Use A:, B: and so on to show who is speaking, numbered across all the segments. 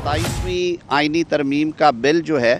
A: 27वीं आईनी तरमीम का बिल जो है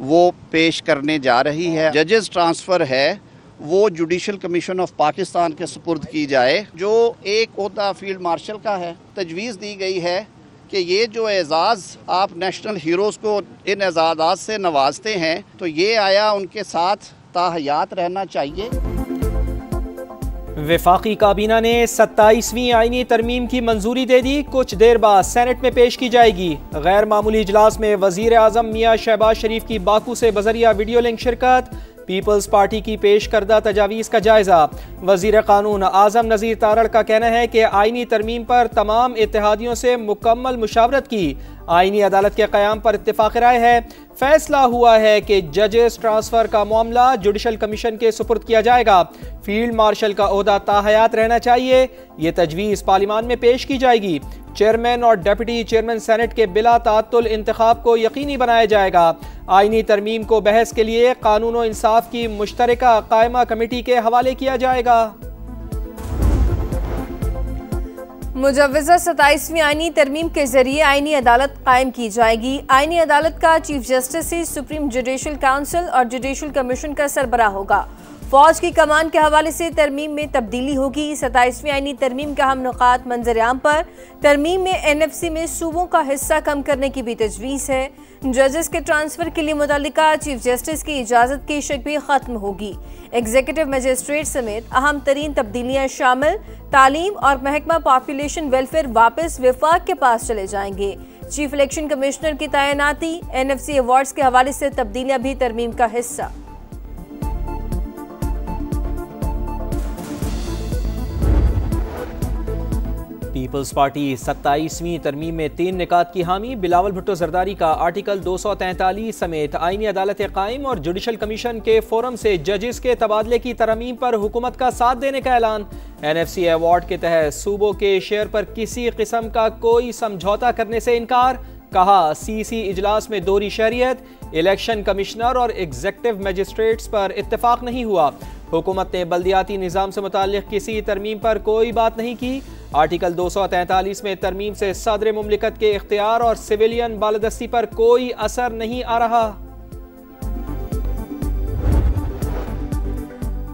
A: वो पेश करने जा रही है। जजेस ट्रांसफ़र है वो जुडिशल कमीशन ऑफ पाकिस्तान के सुपुर्द की जाए, जो एक ओहदा फील्ड मार्शल का है। तजवीज़ दी गई है कि ये जो एजाज़ आप नेशनल हीरोज़ को इन एजाज़ात से नवाजते हैं, तो ये आया उनके साथ ताहयात रहना चाहिए।
B: वफाकी काबीना ने 27वीं आईनी तरमीम की मंजूरी दे दी। कुछ देर बाद सेनेट में पेश की जाएगी। गैर मामूली इजलास में वजीर आज़म मियाँ शहबाज शरीफ की बाकू से बजरिया वीडियो लिंक शिरकत। पीपल्स पार्टी की पेश करदा तजावीज़ का जायजा। वजीर कानून आज़म नज़ीर तारड़ का कहना है कि आईनी तरमीम पर तमाम इत्तेहादियों से मुकम्मल मुशावरत की। आईनी अदालत के क़याम पर इत्तेफाक राय है। फैसला हुआ है कि जजेस ट्रांसफ़र का मामला जुडिशल कमीशन के सुपुर्द किया जाएगा। फील्ड मार्शल का ओहदा ताहयात रहना चाहिए। ये तजवीज़ पार्लिमान में पेश की जाएगी। चेयरमैन और डिप्टी चेयरमैन सेनेट के बिला ताअत्तुल इंतखाब को यकीनी बनाया जाएगा। आईनी तरमीम को बहस के लिए कानून और इंसाफ की मुश्तरका कायमा कमेटी के हवाले किया जाएगा।
C: मुजव्वज़ा 27वीं आईनी तरमीम के जरिए आईनी अदालत कायम की जाएगी। आईनी अदालत का चीफ जस्टिस ही सुप्रीम जुडिशल काउंसिल और जुडिशल कमीशन का सरबराह होगा। फौज की कमान के हवाले से तरमीम में तब्दीली होगी। 27वीं आईनी तरमीम का हम नुकात मंजर-ए-आम पर। तरमीम में NFC में सूबों का हिस्सा कम करने की भी तजवीज़ है। जजेस के ट्रांसफर के लिए मुतल्लिका चीफ जस्टिस की इजाज़त की शक भी खत्म होगी। एग्जीक्यूटिव मजिस्ट्रेट समेत अहम तरीन तब्दीलियाँ शामिल। तालीम और महकमा पॉपुलेशन वेलफेयर वापस विफाक के पास चले जाएंगे। चीफ इलेक्शन कमिश्नर की तैनाती, NFC अवार्ड्स के हवाले से तब्दीलियाँ भी तरमीम का हिस्सा।
B: पीपल्स पार्टी 27वीं तरमीम में 3 निकात की हामी। बिलावल भुट्टो जरदारी का आर्टिकल 243 समेत आईनी अदालत कायम और जुडिशल कमीशन के फोरम से जजेस के तबादले की तरमीम पर हुकूमत का साथ देने का ऐलान। NFC अवार्ड के तहत सूबों के शेयर पर किसी किस्म का कोई समझौता करने से इनकार। कहा CC इजलास में दोहरी शहरियत, इलेक्शन कमिश्नर और एग्जीक्यूटिव मजिस्ट्रेट्स पर इत्तेफाक नहीं हुआ। हुकूमत ने बल्दियाती निज़ाम से मुताल्लिक किसी तरमीम पर कोई बात नहीं की। आर्टिकल 243 में तरमीम से सदर मुमलिकत के इख्तियार और सिविलियन बालादस्ती पर कोई असर नहीं आ रहा।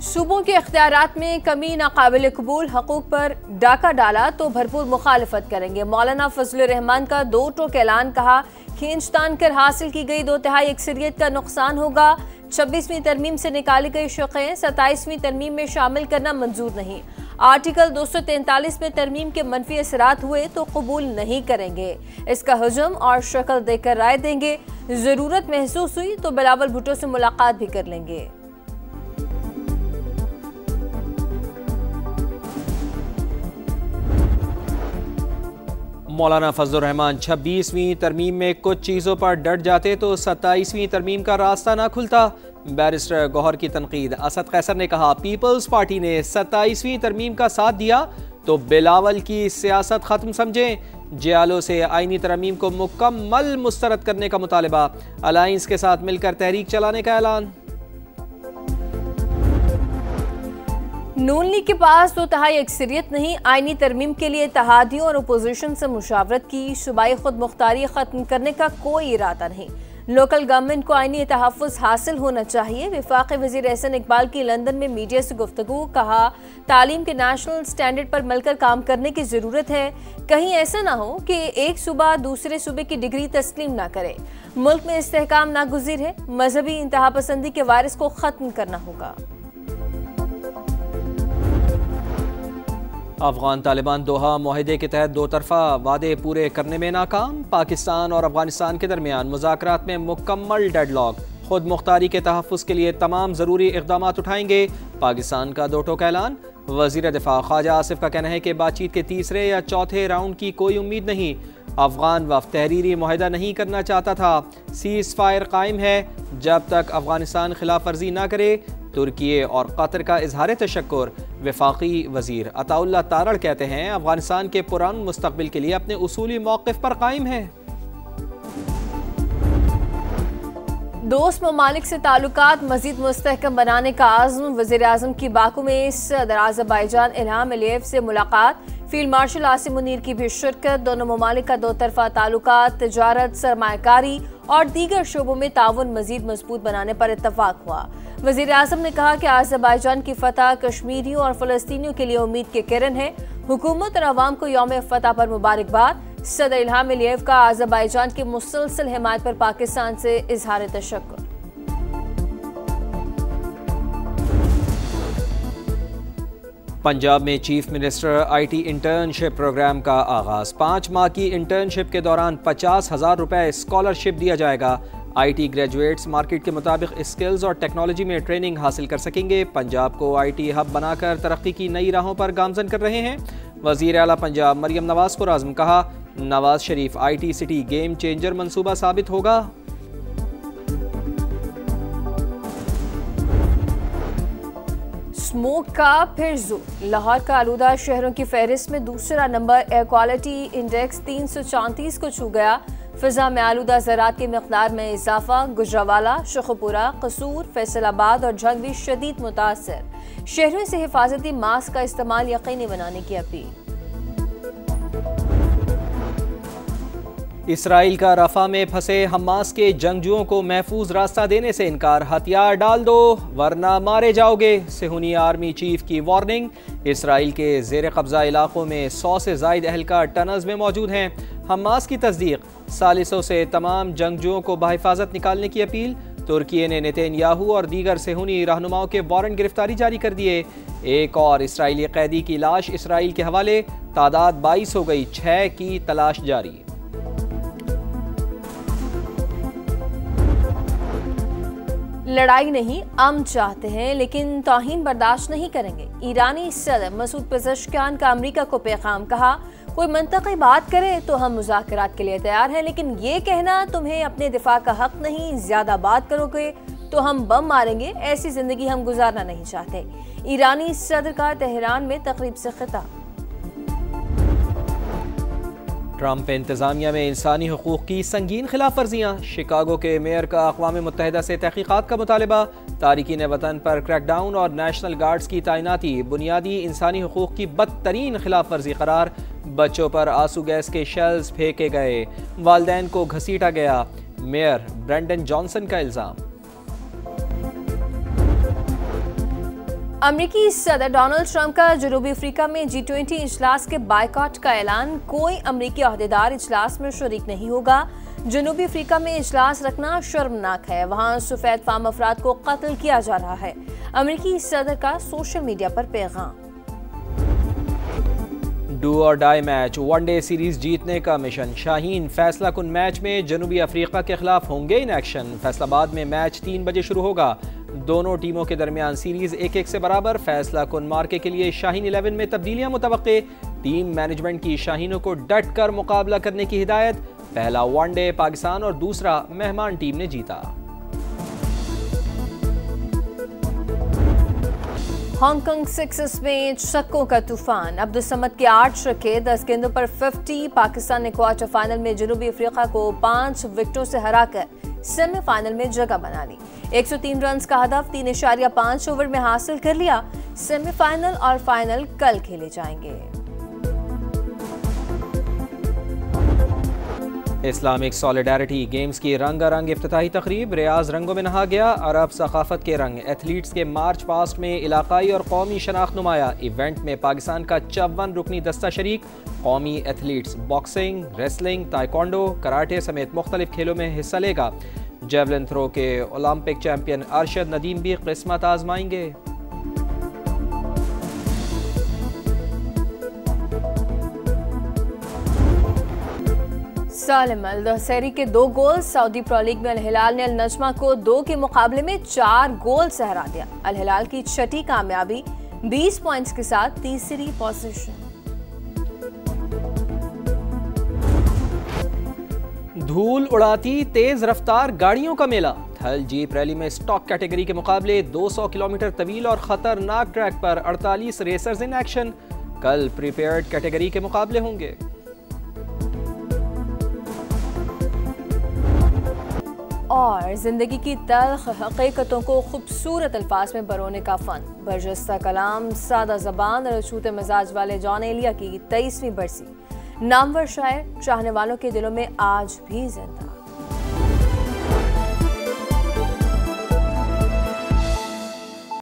C: सूबों के इख्तियारात में कमी नाकाबिल कबूल, हकूक पर डाका डाला तो भरपूर मुखालफत करेंगे। मौलाना फजलुर रहमान का 2 टोक ऐलान। कहा खींचतान कर हासिल की गई 2/3 अक्सरियत का नुकसान होगा। 26वीं तरमीम से निकाली गई शक़ें 27वीं तरमीम में शामिल करना मंजूर नहीं। आर्टिकल 243 में तरमीम के मनफी असरात हुए तो कबूल नहीं करेंगे। इसका हुजम और शक्ल देकर राय देंगे। जरूरत महसूस हुई तो बिलावल भुट्टो से मुलाकात भी कर लेंगे।
B: मौलाना फजलुर रहमान 26वीं तरमीम में कुछ चीज़ों पर डट जाते तो 27वीं तरमीम का रास्ता ना खुलता। बैरिस्टर गौहर की तनकीद। असद कैसर ने कहा पीपल्स पार्टी ने 27वीं तरमीम का साथ दिया तो बिलावल की सियासत ख़त्म समझें। जियालो से आईनी तरमीम को मुकम्मल मुस्तरद करने का मुतालबा। अलायंस के साथ मिलकर तहरीक चलाने का ऐलान।
C: नून लीग के पास 2/3 अक्सरियत नहीं। आईनी तरमीम के लिए इत्तेहादियों और अपोजिशन से मुशावरत की। सूबाई खुद मुख्तारी ख़त्म करने का कोई इरादा नहीं। लोकल गवर्नमेंट को आईनी तहफ़्फ़ुज़ हासिल होना चाहिए। वफाकी वज़ीर एहसन इकबाल की लंदन में मीडिया से गुफ्तगू। कहा तालीम के नेशनल स्टैंडर्ड पर मिलकर काम करने की ज़रूरत है। कहीं ऐसा ना हो कि एक सूबा दूसरे सूबे की डिग्री तस्लीम ना करे। मुल्क में इस्तेहकाम नागुज़ीर है। मजहबी इंतहा पसंदी के वायरस को ख़त्म करना होगा।
B: अफगान तालिबान दोहा मुआहदे के तहत 2 तरफ़ा वादे पूरे करने में नाकाम। पाकिस्तान और अफगानिस्तान के दरमियान मुज़ाकरात में मुकम्मल डेडलॉक। खुद मुख्तारी के तहफ़्फ़ुज़ के लिए तमाम ज़रूरी इक़दाम उठाएंगे। पाकिस्तान का 2 टोक ऐलान। वज़ीर दिफ़ा ख्वाजा आसिफ का कहना है कि बातचीत के तीसरे या चौथे राउंड की कोई उम्मीद नहीं। अफगान वफ़द तहरीरी मुआहदा नहीं करना चाहता था। सीज़ फायर कायम है जब तक अफगानिस्तान खिलाफ वर्जी ना करे। तुर्की और कतर का इजहार तशक्कुर। वफाकी वज़ीर अताउल्लाह तारड़ कहते हैं अफगानिस्तान के पुरान मुस्तक़बिल के लिए अपने उसूली मौक़िफ़ पर कायम है।
C: दोस्त ममालिक से ताल्लुकात मजीद मुस्तहकम बनाने का आज़म। वज़ीर-ए-आज़म की बाकू में सदर आज़रबाईजान इल्हाम अलियेव से मुलाकात। फील्ड मार्शल आसिम मुनीर की भी शिरकत। दोनों ममालिक का दो तरफा ताल्लुकात, तिजारत, सरमायाकारी और दीगर शोबों में ताउन मजीद मजबूत बनाने पर इत्तफाक हुआ। वज़ीर-ए-आज़म ने कहा कि आज़रबाईजान की फतह कश्मीरियों और फ़लस्तीनियों के लिए उम्मीद के किरण है। हुकूमत और अवाम को यौम फतह पर मुबारकबाद। सदर इल्हाम अलियेव का आज़रबाईजान की मुसलसल हिमायत पर पाकिस्तान से इजहार तशक्कुर।
B: पंजाब में chief minister IT internship programme का आगाज। 5 माह की इंटर्नशिप के दौरान 50,000 रुपए स्कॉलरशिप दिया जाएगा। IT ग्रेजुएट्स मार्केट के मुताबिक स्किल्स और टेक्नोलॉजी में ट्रेनिंग हासिल कर सकेंगे। पंजाब को IT हब बनाकर तरक्की की नई राहों पर गामजन कर रहे हैं। वज़ीर आला पंजाब मरियम नवाज पुरआज़्म। कहा, Nawaz Sharif IT city game changer मंसूबा साबित होगा।
C: स्मोक का फिर जोर। लाहौर का आलूदा शहरों की फहरिस्त में दूसरा नंबर। एयर क्वालिटी इंडेक्स 334 को छू गया। फिजा में आलूदा ज़रात की मकदार में इजाफा। गुजरावाला, शुखपुरा, कसूर, फैसलाबाद और झंग भी शदीद मुतासर। शहरों से हिफाजती मास्क का इस्तेमाल यकीनी बनाने की अपील।
B: इसराइल का रफा में फंसे हमास के जंगजुओं को महफूज रास्ता देने से इनकार। हथियार डाल दो वरना मारे जाओगे, सेहूनी आर्मी चीफ की वार्निंग। इसराइल के जेर कब्जा इलाकों में 100 से जायद अहलकार टनल्स में मौजूद हैं। हमास की तस्दीक। सालिसों से तमाम जंगजुओं को बहिफाजत निकालने की अपील। तुर्की ने नेतन्याहू और दीगर सेहूनी रहनुमाओं के वारंट गिरफ्तारी जारी कर दिए। एक और इसराइली कैदी की लाश इसराइल के हवाले। तादाद 22 हो गई, 6 की तलाश जारी।
C: लड़ाई नहीं, अमन चाहते हैं लेकिन तौहीन बर्दाश्त नहीं करेंगे। ईरानी सदर मसूद पेज़ेश्कियान का अमेरिका को पैगाम। कहा, कोई मंतकी बात करे तो हम मुज़ाकरात के लिए तैयार हैं, लेकिन ये कहना तुम्हें अपने दिफा का हक नहीं, ज्यादा बात करोगे तो हम बम मारेंगे, ऐसी जिंदगी हम गुजारना नहीं चाहते। ईरानी सदर का तेहरान में तकरीब से खिताब।
B: ट्रंप इंतजामिया में इंसानी हुकूक की संगीन खिलाफ वर्जियाँ। शिकागो के मेयर का अक़वाम मुत्तहिदा से तहकीक़ात का मुतालबा। तारिकीन वतन पर क्रैकडाउन और नेशनल गार्ड्स की तैनाती बुनियादी इंसानी हुकूक की बदतरीन खिलाफ वर्जी करार। बच्चों पर आंसू गैस के शेल्स फेंके गए, वालिदैन को घसीटा गया। मेयर ब्रेंडन जॉनसन का इल्ज़ाम।
C: अमरीकी सदर डोनाल्ड ट्रंप का जनूबी अफ्रीका में G20 इजलास के बायकॉट का ऐलान। कोई अमरीकी अहदेदार इजलास में शरीक नहीं होगा। जनूबी अफ्रीका में इजलास रखना शर्मनाक है, वहाँ सफेद फाम अफराद को कत्ल किया जा रहा है। अमरीकी सदर का सोशल मीडिया पर पैगाम।
B: डू और डाई मैच, वनडे सीरीज जीतने का मिशन। शाहीन फैसला कुन मैच में जनूबी अफ्रीका के खिलाफ होंगे इन एक्शन। फैसलाबाद में मैच 3 बजे शुरू होगा। दोनों टीमों के दरमियान सीरीज 1-1 से बराबर। फैसला कुन मार्के के लिए शाहीन 11 में तब्दीलियां मुतवक्के। टीम मैनेजमेंट की शाहीनों को डट कर मुकाबला करने की हिदायत। पहला वनडे पाकिस्तान और दूसरा मेहमान टीम ने जीता।
C: हांगकांग सिक्सर्स में छक्कों का तूफान। अब्दुल समद के 8 छक्के, 10 गेंदों पर 50। पाकिस्तान ने क्वार्टर फाइनल में जनूबी अफ्रीका को 5 विकेटों से हराकर सेमीफाइनल में जगह बना ली। 103 रन का हदफ 3.5 ओवर में हासिल कर लिया। सेमीफाइनल और फाइनल कल खेले जाएंगे।
B: इस्लामिक सॉलिडारिटी गेम्स की रंगारंग इफ्तिताही तकरीब। रियाज रंगों में नहा गया। अरब सकाफत के रंग। एथलीट्स के मार्च पास्ट में इलाकाई और कौमी शनाख्त नुमाया। इवेंट में पाकिस्तान का 54 रुकनी दस्ता शरीक। कौमी athletes boxing, wrestling, taekwondo, karate समेत मुख्तलिफ खेलों में हिस्सा लेगा। जेवलिन थ्रो के ओलंपिक चैंपियन अरशद नदीम भी किस्मत आजमाएंगे।
C: सालिम अल दहसेरी के 2 गोल। सऊदी प्रो लीग में अल हिलाल ने अल नजमा को 2 के मुकाबले में 4 गोल से हरा दिया। अल हिलाल की छठी कामयाबी 20 पॉइंट्स के साथ तीसरी पोजीशन।
B: धूल उड़ाती तेज रफ्तार गाड़ियों का मेला। थल जीप रैली में स्टॉक कैटेगरी के मुकाबले 200 किलोमीटर तवील और खतरनाक ट्रैक पर 48 रेसर्स इन एक्शन। कल प्रीपेयर्ड कैटेगरी के मुकाबले होंगे।
C: और जिंदगी की तल्ख हकीकतों को खूबसूरत अल्फाज में बरोने का फन। बरजस्ता कलाम, सादा ज़बान और अछूते मिजाज वाले जॉन एलिया की 23वीं बरसी। नामवर शायर चाहने वालों के दिलों में आज भी जिंदा।